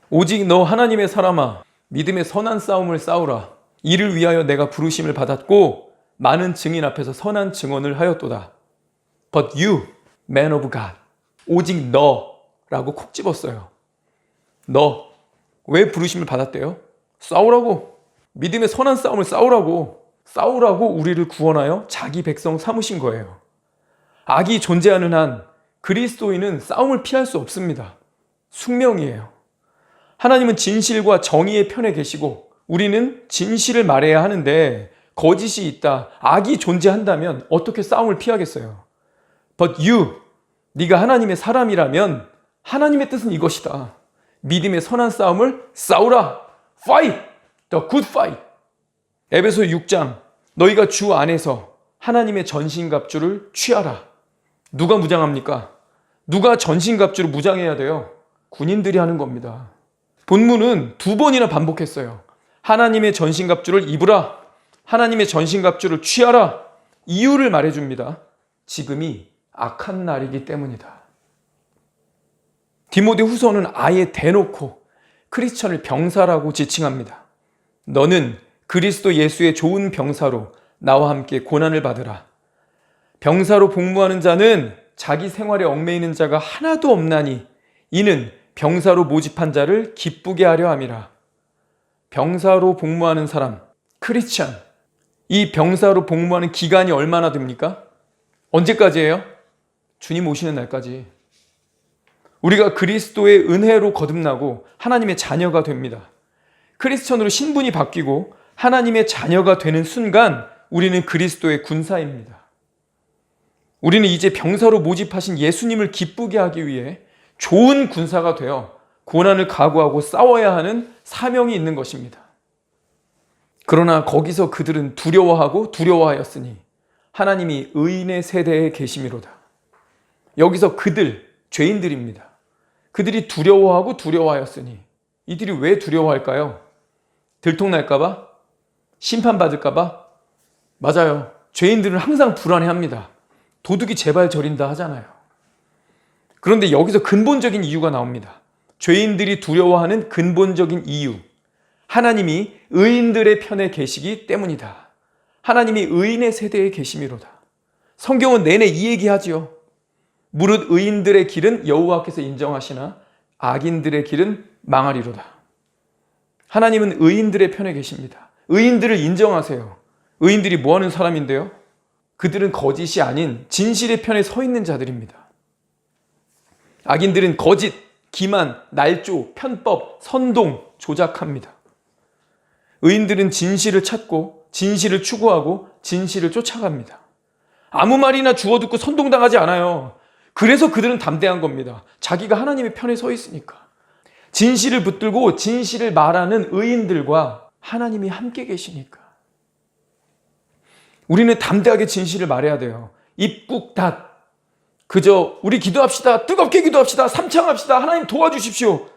오직 너 하나님의 사람아, 믿음의 선한 싸움을 싸우라. 이를 위하여 내가 부르심을 받았고 많은 증인 앞에서 선한 증언을 하였도다. But you, man of God, 오직 너라고 콕 집었어요. 너, 왜 부르심을 받았대요? 싸우라고. 믿음의 선한 싸움을 싸우라고 우리를 구원하여 자기 백성 삼으신 거예요. 악이 존재하는 한 그리스도인은 싸움을 피할 수 없습니다. 숙명이에요. 하나님은 진실과 정의의 편에 계시고 우리는 진실을 말해야 하는데 거짓이 있다, 악이 존재한다면 어떻게 싸움을 피하겠어요? But you, 네가 하나님의 사람이라면 하나님의 뜻은 이것이다. 믿음의 선한 싸움을 싸우라. Fight the good fight. 에베소 6장, 너희가 주 안에서 하나님의 전신갑주를 취하라. 누가 무장합니까? 누가 전신갑주를 무장해야 돼요? 군인들이 하는 겁니다. 본문은 2번이나 반복했어요. 하나님의 전신갑주를 입으라. 하나님의 전신갑주를 취하라. 이유를 말해줍니다. 지금이 악한 날이기 때문이다. 디모데 후서는 아예 대놓고 크리스천을 병사라고 지칭합니다. 너는 그리스도 예수의 좋은 병사로 나와 함께 고난을 받으라. 병사로 복무하는 자는 자기 생활에 얽매이는 자가 하나도 없나니 이는 병사로 모집한 자를 기쁘게 하려 함이라. 병사로 복무하는 사람, 크리스천, 이 병사로 복무하는 기간이 얼마나 됩니까? 언제까지예요? 주님 오시는 날까지. 우리가 그리스도의 은혜로 거듭나고 하나님의 자녀가 됩니다. 크리스천으로 신분이 바뀌고 하나님의 자녀가 되는 순간 우리는 그리스도의 군사입니다. 우리는 이제 병사로 모집하신 예수님을 기쁘게 하기 위해 좋은 군사가 되어 고난을 각오하고 싸워야 하는 사명이 있는 것입니다. 그러나 거기서 그들은 두려워하고 두려워하였으니 하나님이 의인의 세대에 계심이로다. 여기서 그들, 죄인들입니다. 그들이 두려워하고 두려워하였으니 이들이 왜 두려워할까요? 들통날까봐? 심판받을까봐? 맞아요. 죄인들은 항상 불안해합니다. 도둑이 제발 저린다 하잖아요. 그런데 여기서 근본적인 이유가 나옵니다. 죄인들이 두려워하는 근본적인 이유. 하나님이 의인들의 편에 계시기 때문이다. 하나님이 의인의 세대에 계심이로다. 성경은 내내 이 얘기하지요. 무릇 의인들의 길은 여호와께서 인정하시나 악인들의 길은 망하리로다. 하나님은 의인들의 편에 계십니다. 의인들을 인정하세요. 의인들이 뭐 하는 사람인데요? 그들은 거짓이 아닌 진실의 편에 서 있는 자들입니다. 악인들은 거짓, 기만, 날조, 편법, 선동, 조작합니다. 의인들은 진실을 찾고 진실을 추구하고 진실을 쫓아갑니다. 아무 말이나 주워 듣고 선동당하지 않아요. 그래서 그들은 담대한 겁니다. 자기가 하나님의 편에 서 있으니까. 진실을 붙들고 진실을 말하는 의인들과 하나님이 함께 계시니까. 우리는 담대하게 진실을 말해야 돼요. 입국 닫. 그저 우리 기도합시다. 뜨겁게 기도합시다. 삼창합시다. 하나님 도와주십시오.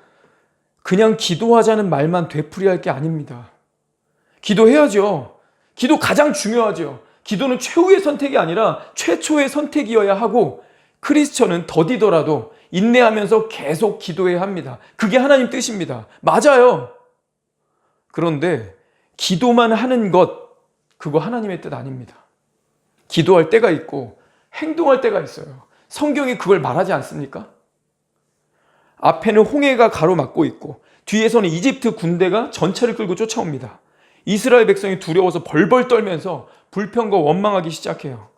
그냥 기도하자는 말만 되풀이할 게 아닙니다. 기도해야죠. 기도 가장 중요하죠. 기도는 최후의 선택이 아니라 최초의 선택이어야 하고 크리스천은 더디더라도 인내하면서 계속 기도해야 합니다. 그게 하나님 뜻입니다. 맞아요. 그런데 기도만 하는 것, 그거 하나님의 뜻 아닙니다. 기도할 때가 있고 행동할 때가 있어요. 성경이 그걸 말하지 않습니까? 앞에는 홍해가 가로막고 있고 뒤에서는 이집트 군대가 전차를 끌고 쫓아옵니다. 이스라엘 백성이 두려워서 벌벌 떨면서 불평과 원망하기 시작해요.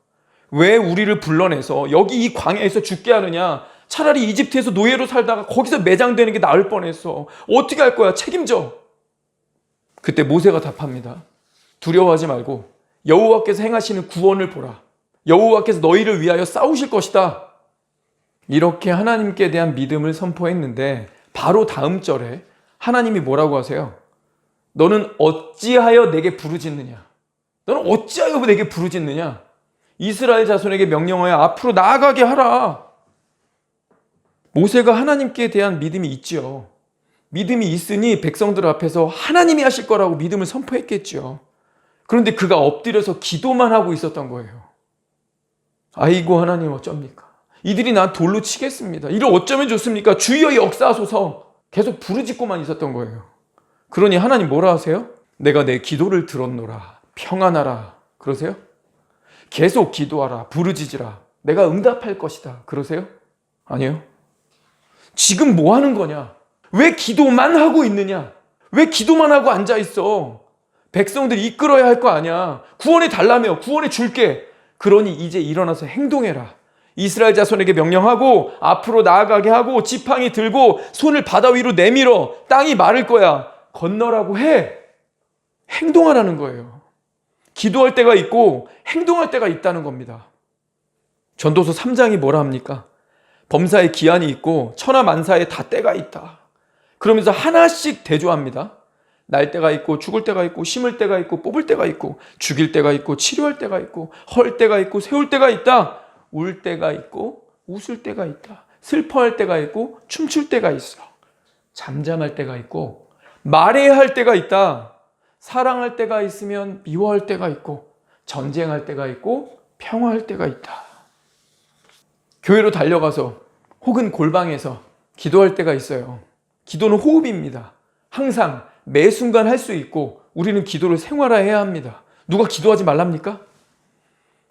왜 우리를 불러내서 여기 이 광야에서 죽게 하느냐? 차라리 이집트에서 노예로 살다가 거기서 매장되는 게 나을 뻔했어. 어떻게 할 거야? 책임져. 그때 모세가 답합니다. 두려워하지 말고 여호와께서 행하시는 구원을 보라. 여호와께서 너희를 위하여 싸우실 것이다. 이렇게 하나님께 대한 믿음을 선포했는데 바로 다음 절에 하나님이 뭐라고 하세요? 너는 어찌하여 내게 부르짖느냐? 너는 어찌하여 내게 부르짖느냐? 이스라엘 자손에게 명령하여 앞으로 나아가게 하라. 모세가 하나님께 대한 믿음이 있지요. 믿음이 있으니 백성들 앞에서 하나님이 하실 거라고 믿음을 선포했겠죠. 그런데 그가 엎드려서 기도만 하고 있었던 거예요. 아이고 하나님 어쩝니까? 이들이 난 돌로 치겠습니다. 이를 어쩌면 좋습니까? 주여 역사하소서. 계속 부르짖고만 있었던 거예요. 그러니 하나님 뭐라 하세요? 내가 내 기도를 들었노라. 평안하라. 그러세요? 계속 기도하라. 부르짖으라. 내가 응답할 것이다. 그러세요? 아니에요. 지금 뭐 하는 거냐? 왜 기도만 하고 있느냐? 왜 기도만 하고 앉아 있어? 백성들 이끌어야 할 거 아니야. 구원해 달라며. 구원해 줄게. 그러니 이제 일어나서 행동해라. 이스라엘 자손에게 명령하고 앞으로 나아가게 하고 지팡이 들고 손을 바다 위로 내밀어. 땅이 마를 거야. 건너라고 해. 행동하라는 거예요. 기도할 때가 있고 행동할 때가 있다는 겁니다. 전도서 3장이 뭐라 합니까? 범사에 기한이 있고 천하만사에 다 때가 있다. 그러면서 하나씩 대조합니다. 날 때가 있고 죽을 때가 있고 심을 때가 있고 뽑을 때가 있고 죽일 때가 있고 치료할 때가 있고 헐 때가 있고 세울 때가 있다. 울 때가 있고 웃을 때가 있다. 슬퍼할 때가 있고 춤출 때가 있어. 잠잠할 때가 있고 말해야 할 때가 있다. 사랑할 때가 있으면 미워할 때가 있고 전쟁할 때가 있고 평화할 때가 있다. 교회로 달려가서 혹은 골방에서 기도할 때가 있어요. 기도는 호흡입니다. 항상 매 순간 할 수 있고 우리는 기도를 생활화해야 합니다. 누가 기도하지 말랍니까?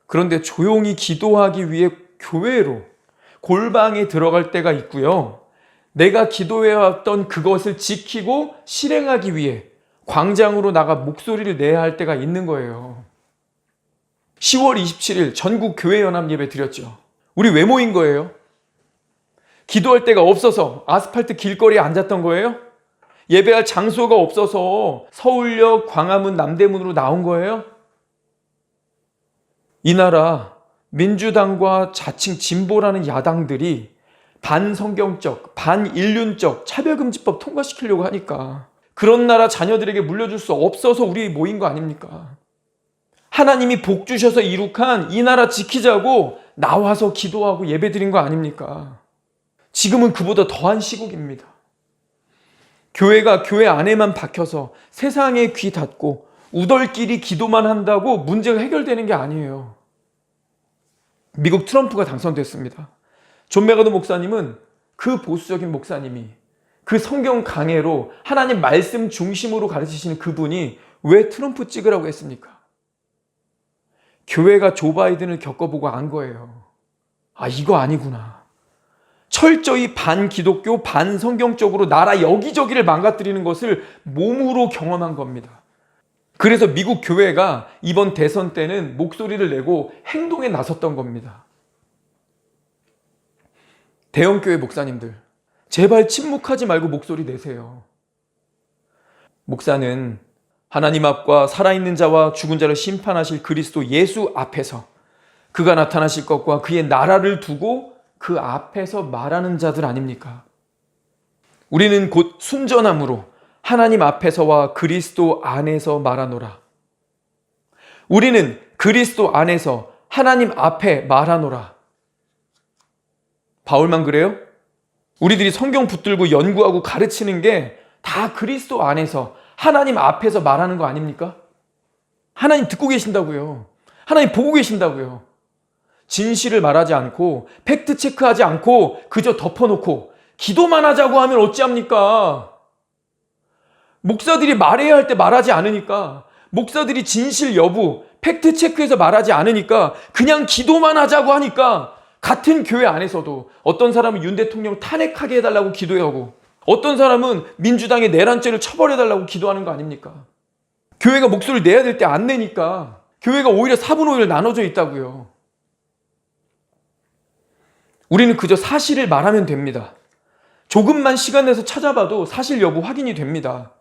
그런데 조용히 기도하기 위해 교회로 골방에 들어갈 때가 있고요. 내가 기도해왔던 그것을 지키고 실행하기 위해 광장으로 나가 목소리를 내야 할 때가 있는 거예요. 10월 27일 전국 교회 연합 예배 드렸죠. 우리 왜 모인 거예요? 기도할 데가 없어서 아스팔트 길거리에 앉았던 거예요? 예배할 장소가 없어서 서울역 광화문 남대문으로 나온 거예요? 이 나라 민주당과 자칭 진보라는 야당들이 반성경적, 반인륜적 차별금지법 통과시키려고 하니까 그런 나라 자녀들에게 물려줄 수 없어서 우리 모인 거 아닙니까? 하나님이 복 주셔서 이룩한 이 나라 지키자고 나와서 기도하고 예배드린 거 아닙니까? 지금은 그보다 더한 시국입니다. 교회가 교회 안에만 박혀서 세상에 귀 닫고 우덜끼리 기도만 한다고 문제가 해결되는 게 아니에요. 미국 트럼프가 당선됐습니다. 존 맥아도 목사님은 그 보수적인 목사님이 그 성경 강해로 하나님 말씀 중심으로 가르치시는 그분이 왜 트럼프 찍으라고 했습니까? 교회가 조 바이든을 겪어보고 안 거예요. 아, 이거 아니구나. 철저히 반기독교, 반성경적으로 나라 여기저기를 망가뜨리는 것을 몸으로 경험한 겁니다. 그래서 미국 교회가 이번 대선 때는 목소리를 내고 행동에 나섰던 겁니다. 대형교회 목사님들, 제발 침묵하지 말고 목소리 내세요. 목사는 하나님 앞과 살아있는 자와 죽은 자를 심판하실 그리스도 예수 앞에서 그가 나타나실 것과 그의 나라를 두고 그 앞에서 말하는 자들 아닙니까? 우리는 곧 순전함으로 하나님 앞에서와 그리스도 안에서 말하노라. 우리는 그리스도 안에서 하나님 앞에 말하노라. 바울만 그래요? 우리들이 성경 붙들고 연구하고 가르치는 게 다 그리스도 안에서 하나님 앞에서 말하는 거 아닙니까? 하나님 듣고 계신다고요. 하나님 보고 계신다고요. 진실을 말하지 않고 팩트 체크하지 않고 그저 덮어놓고 기도만 하자고 하면 어찌합니까? 목사들이 말해야 할 때 말하지 않으니까, 목사들이 진실 여부 팩트 체크해서 말하지 않으니까 그냥 기도만 하자고 하니까 같은 교회 안에서도 어떤 사람은 윤 대통령 탄핵하게 해달라고 기도하고 어떤 사람은 민주당의 내란죄를 처벌해달라고 기도하는 거 아닙니까? 교회가 목소리를 내야 될 때 안 내니까 교회가 오히려 4분의 5를 나눠져 있다고요. 우리는 그저 사실을 말하면 됩니다. 조금만 시간 내서 찾아봐도 사실 여부 확인이 됩니다.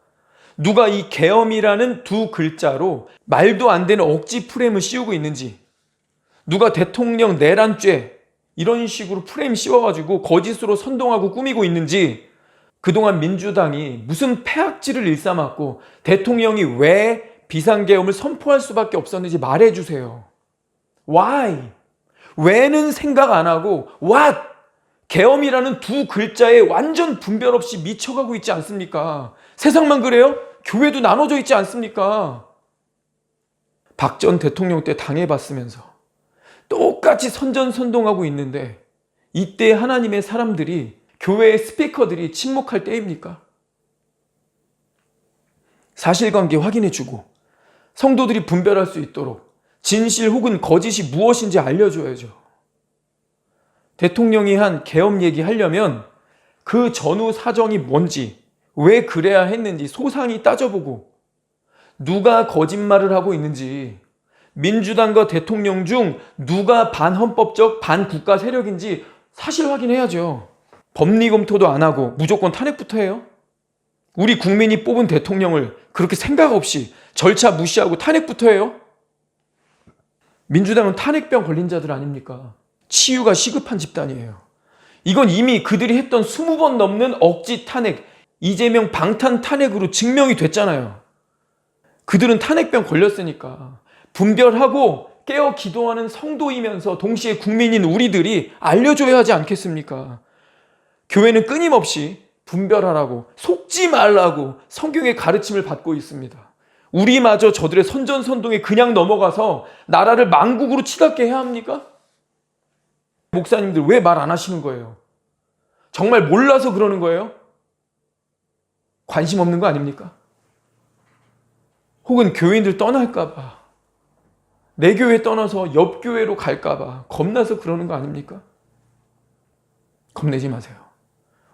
누가 이 계엄이라는 두 글자로 말도 안 되는 억지 프레임을 씌우고 있는지, 누가 대통령 내란죄 이런 식으로 프레임 씌워가지고 거짓으로 선동하고 꾸미고 있는지, 그동안 민주당이 무슨 패악질을 일삼았고 대통령이 왜 비상계엄을 선포할 수밖에 없었는지 말해주세요. Why? 왜는 생각 안 하고 What? 계엄이라는 두 글자에 완전 분별 없이 미쳐가고 있지 않습니까? 세상만 그래요? 교회도 나눠져 있지 않습니까? 박 전 대통령 때 당해봤으면서 똑같이 선전선동하고 있는데 이때 하나님의 사람들이 교회의 스피커들이 침묵할 때입니까? 사실관계 확인해주고 성도들이 분별할 수 있도록 진실 혹은 거짓이 무엇인지 알려줘야죠. 대통령이 한 계엄 얘기하려면 그 전후 사정이 뭔지, 왜 그래야 했는지 소상히 따져보고 누가 거짓말을 하고 있는지, 민주당과 대통령 중 누가 반헌법적 반국가 세력인지 사실 확인해야죠. 법리 검토도 안 하고 무조건 탄핵부터 해요? 우리 국민이 뽑은 대통령을 그렇게 생각 없이 절차 무시하고 탄핵부터 해요? 민주당은 탄핵병 걸린 자들 아닙니까? 치유가 시급한 집단이에요. 이건 이미 그들이 했던 20번 넘는 억지 탄핵, 이재명 방탄 탄핵으로 증명이 됐잖아요. 그들은 탄핵병 걸렸으니까 분별하고 깨어 기도하는 성도이면서 동시에 국민인 우리들이 알려줘야 하지 않겠습니까? 교회는 끊임없이 분별하라고, 속지 말라고 성경의 가르침을 받고 있습니다. 우리마저 저들의 선전선동에 그냥 넘어가서 나라를 망국으로 치닫게 해야 합니까? 목사님들 왜 말 안 하시는 거예요? 정말 몰라서 그러는 거예요? 관심 없는 거 아닙니까? 혹은 교인들 떠날까봐, 내 교회 떠나서 옆 교회로 갈까봐 겁나서 그러는 거 아닙니까? 겁내지 마세요.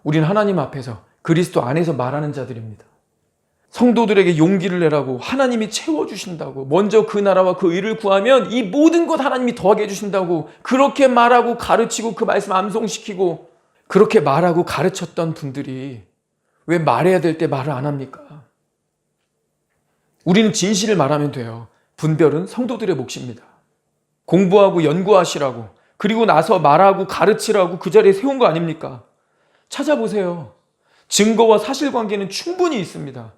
우리는 하나님 앞에서 그리스도 안에서 말하는 자들입니다. 성도들에게 용기를 내라고, 하나님이 채워주신다고, 먼저 그 나라와 그 의를 구하면 이 모든 것 하나님이 더하게 해주신다고 그렇게 말하고 가르치고 그 말씀 암송시키고 그렇게 말하고 가르쳤던 분들이 왜 말해야 될 때 말을 안 합니까? 우리는 진실을 말하면 돼요. 분별은 성도들의 몫입니다. 공부하고 연구하시라고, 그리고 나서 말하고 가르치라고 그 자리에 세운 거 아닙니까? 찾아보세요. 증거와 사실관계는 충분히 있습니다.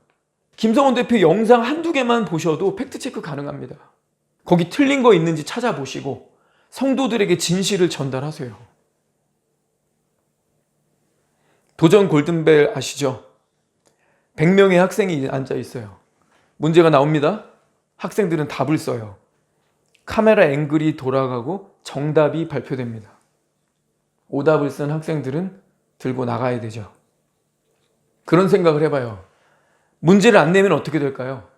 김성원 대표 영상 한두 개만 보셔도 팩트체크 가능합니다. 거기 틀린 거 있는지 찾아보시고 성도들에게 진실을 전달하세요. 도전 골든벨 아시죠? 100명의 학생이 앉아 있어요. 문제가 나옵니다. 학생들은 답을 써요. 카메라 앵글이 돌아가고 정답이 발표됩니다. 오답을 쓴 학생들은 들고 나가야 되죠. 그런 생각을 해봐요. 문제를 안 내면 어떻게 될까요?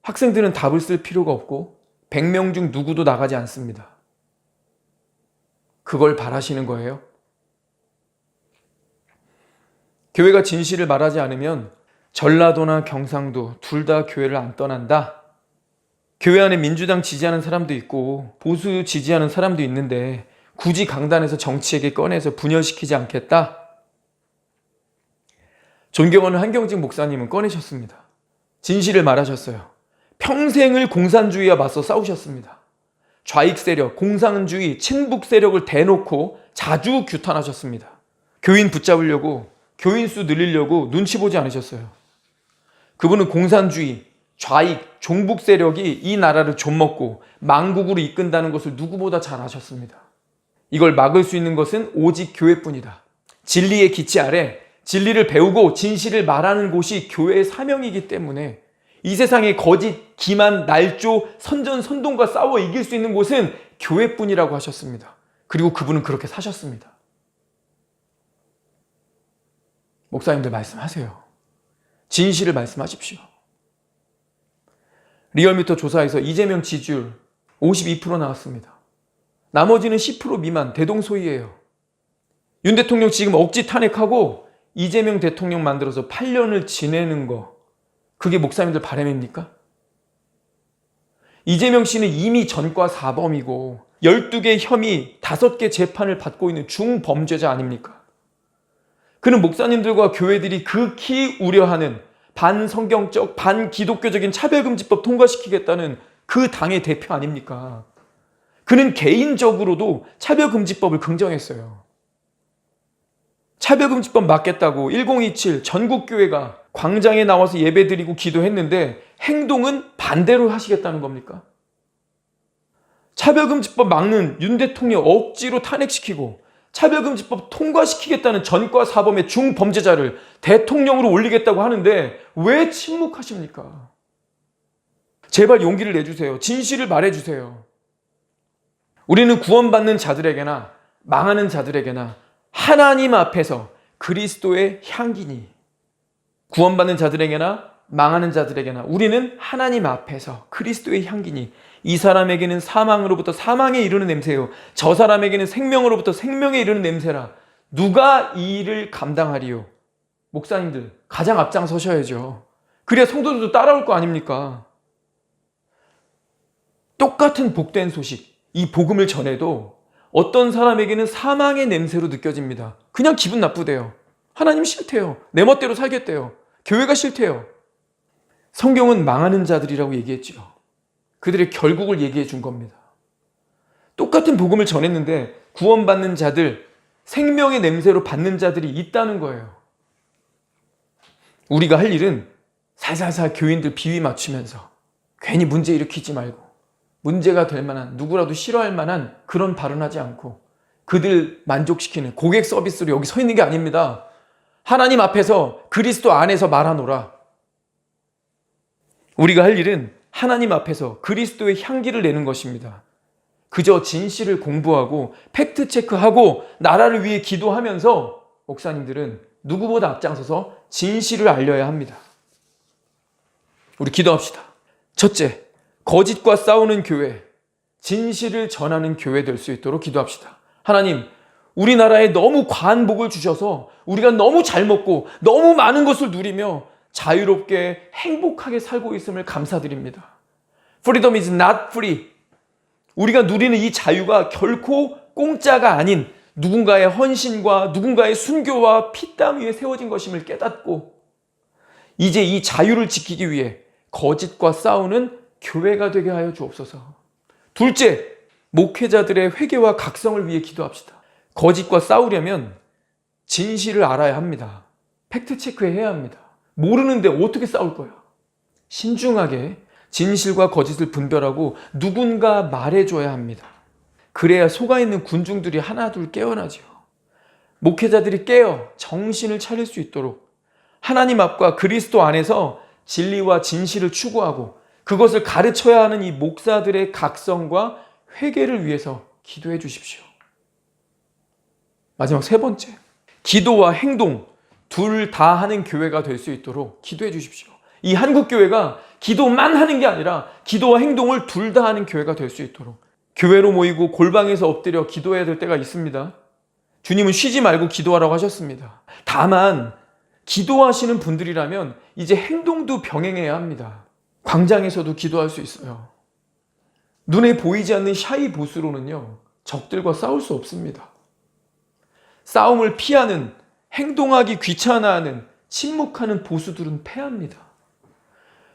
학생들은 답을 쓸 필요가 없고 100명 중 누구도 나가지 않습니다. 그걸 바라시는 거예요? 교회가 진실을 말하지 않으면 전라도나 경상도 둘 다 교회를 안 떠난다. 교회 안에 민주당 지지하는 사람도 있고 보수 지지하는 사람도 있는데 굳이 강단에서 정치에게 꺼내서 분열시키지 않겠다. 존경하는 한경직 목사님은 꺼내셨습니다. 진실을 말하셨어요. 평생을 공산주의와 맞서 싸우셨습니다. 좌익 세력, 공산주의, 친북 세력을 대놓고 자주 규탄하셨습니다. 교인 붙잡으려고, 교인 수 늘리려고 눈치 보지 않으셨어요. 그분은 공산주의, 좌익, 종북 세력이 이 나라를 좀먹고 망국으로 이끈다는 것을 누구보다 잘 아셨습니다. 이걸 막을 수 있는 것은 오직 교회뿐이다. 진리의 기치 아래 진리를 배우고 진실을 말하는 곳이 교회의 사명이기 때문에 이 세상의 거짓, 기만, 날조, 선전선동과 싸워 이길 수 있는 곳은 교회뿐이라고 하셨습니다. 그리고 그분은 그렇게 사셨습니다. 목사님들 말씀하세요. 진실을 말씀하십시오. 리얼미터 조사에서 이재명 지지율 52% 나왔습니다. 나머지는 10% 미만, 대동소이예요. 윤 대통령 지금 억지 탄핵하고 이재명 대통령 만들어서 8년을 지내는 거, 그게 목사님들 바람입니까? 이재명 씨는 이미 전과 사범이고 12개 혐의, 5개 재판을 받고 있는 중범죄자 아닙니까? 그는 목사님들과 교회들이 극히 우려하는 반성경적, 반기독교적인 차별금지법 통과시키겠다는 그 당의 대표 아닙니까? 그는 개인적으로도 차별금지법을 긍정했어요. 차별금지법 막겠다고 1027 전국교회가 광장에 나와서 예배드리고 기도했는데 행동은 반대로 하시겠다는 겁니까? 차별금지법 막는 윤 대통령 억지로 탄핵시키고 차별금지법 통과시키겠다는 전과 사범의 중범죄자를 대통령으로 올리겠다고 하는데 왜 침묵하십니까? 제발 용기를 내주세요. 진실을 말해주세요. 우리는 구원받는 자들에게나 망하는 자들에게나 하나님 앞에서 그리스도의 향기니. 구원받는 자들에게나 망하는 자들에게나 우리는 하나님 앞에서 그리스도의 향기니. 이 사람에게는 사망으로부터 사망에 이르는 냄새요, 저 사람에게는 생명으로부터 생명에 이르는 냄새라. 누가 이 일을 감당하리요? 목사님들 가장 앞장서셔야죠. 그래야 성도들도 따라올 거 아닙니까? 똑같은 복된 소식, 이 복음을 전해도 어떤 사람에게는 사망의 냄새로 느껴집니다. 그냥 기분 나쁘대요. 하나님 싫대요. 내 멋대로 살겠대요. 교회가 싫대요. 성경은 망하는 자들이라고 얘기했죠. 그들의 결국을 얘기해 준 겁니다. 똑같은 복음을 전했는데 구원받는 자들, 생명의 냄새로 받는 자들이 있다는 거예요. 우리가 할 일은 살살살 교인들 비위 맞추면서 괜히 문제 일으키지 말고, 문제가 될 만한, 누구라도 싫어할 만한 그런 발언하지 않고 그들 만족시키는 고객 서비스로 여기 서 있는 게 아닙니다. 하나님 앞에서 그리스도 안에서 말하노라. 우리가 할 일은 하나님 앞에서 그리스도의 향기를 내는 것입니다. 그저 진실을 공부하고 팩트 체크하고 나라를 위해 기도하면서 목사님들은 누구보다 앞장서서 진실을 알려야 합니다. 우리 기도합시다. 첫째, 거짓과 싸우는 교회, 진실을 전하는 교회 될 수 있도록 기도합시다. 하나님, 우리나라에 너무 과한 복을 주셔서 우리가 너무 잘 먹고 너무 많은 것을 누리며 자유롭게 행복하게 살고 있음을 감사드립니다. Freedom is not free. 우리가 누리는 이 자유가 결코 공짜가 아닌 누군가의 헌신과 누군가의 순교와 피땀 위에 세워진 것임을 깨닫고 이제 이 자유를 지키기 위해 거짓과 싸우는 교회가 되게 하여 주옵소서. 둘째, 목회자들의 회개와 각성을 위해 기도합시다. 거짓과 싸우려면 진실을 알아야 합니다. 팩트 체크해야 합니다. 모르는데 어떻게 싸울 거야? 신중하게 진실과 거짓을 분별하고 누군가 말해줘야 합니다. 그래야 속아있는 군중들이 하나둘 깨어나죠. 목회자들이 깨어 정신을 차릴 수 있도록 하나님 앞과 그리스도 안에서 진리와 진실을 추구하고 그것을 가르쳐야 하는 이 목사들의 각성과 회개를 위해서 기도해 주십시오. 마지막 세 번째, 기도와 행동 둘 다 하는 교회가 될 수 있도록 기도해 주십시오. 이 한국교회가 기도만 하는 게 아니라 기도와 행동을 둘 다 하는 교회가 될 수 있도록 교회로 모이고 골방에서 엎드려 기도해야 될 때가 있습니다. 주님은 쉬지 말고 기도하라고 하셨습니다. 다만 기도하시는 분들이라면 이제 행동도 병행해야 합니다. 광장에서도 기도할 수 있어요. 눈에 보이지 않는 샤이 보스로는요, 적들과 싸울 수 없습니다. 싸움을 피하는, 행동하기 귀찮아하는, 침묵하는 보수들은 패합니다.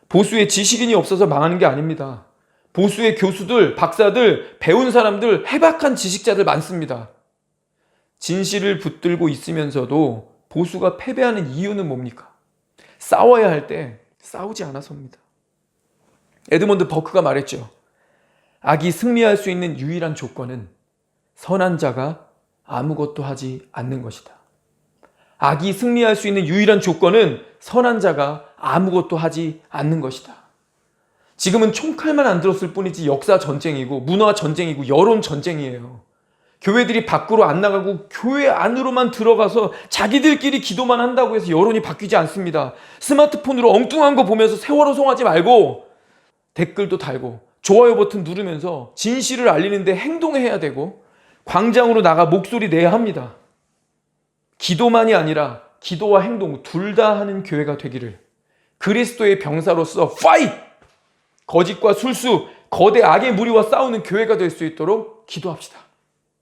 보수의 지식인이 없어서 망하는 게 아닙니다. 보수의 교수들, 박사들, 배운 사람들, 해박한 지식자들 많습니다. 진실을 붙들고 있으면서도 보수가 패배하는 이유는 뭡니까? 싸워야 할 때 싸우지 않아서입니다. 에드먼드 버크가 말했죠. 악이 승리할 수 있는 유일한 조건은 선한 자가 아무것도 하지 않는 것이다. 악이 승리할 수 있는 유일한 조건은 선한 자가 아무것도 하지 않는 것이다. 지금은 총칼만 안 들었을 뿐이지 역사 전쟁이고 문화 전쟁이고 여론 전쟁이에요. 교회들이 밖으로 안 나가고 교회 안으로만 들어가서 자기들끼리 기도만 한다고 해서 여론이 바뀌지 않습니다. 스마트폰으로 엉뚱한 거 보면서 세월호 송하지 말고 댓글도 달고 좋아요 버튼 누르면서 진실을 알리는데 행동해야 되고 광장으로 나가 목소리 내야 합니다. 기도만이 아니라 기도와 행동 둘 다 하는 교회가 되기를 그리스도의 병사로서 파이트! 거짓과 술수, 거대 악의 무리와 싸우는 교회가 될 수 있도록 기도합시다.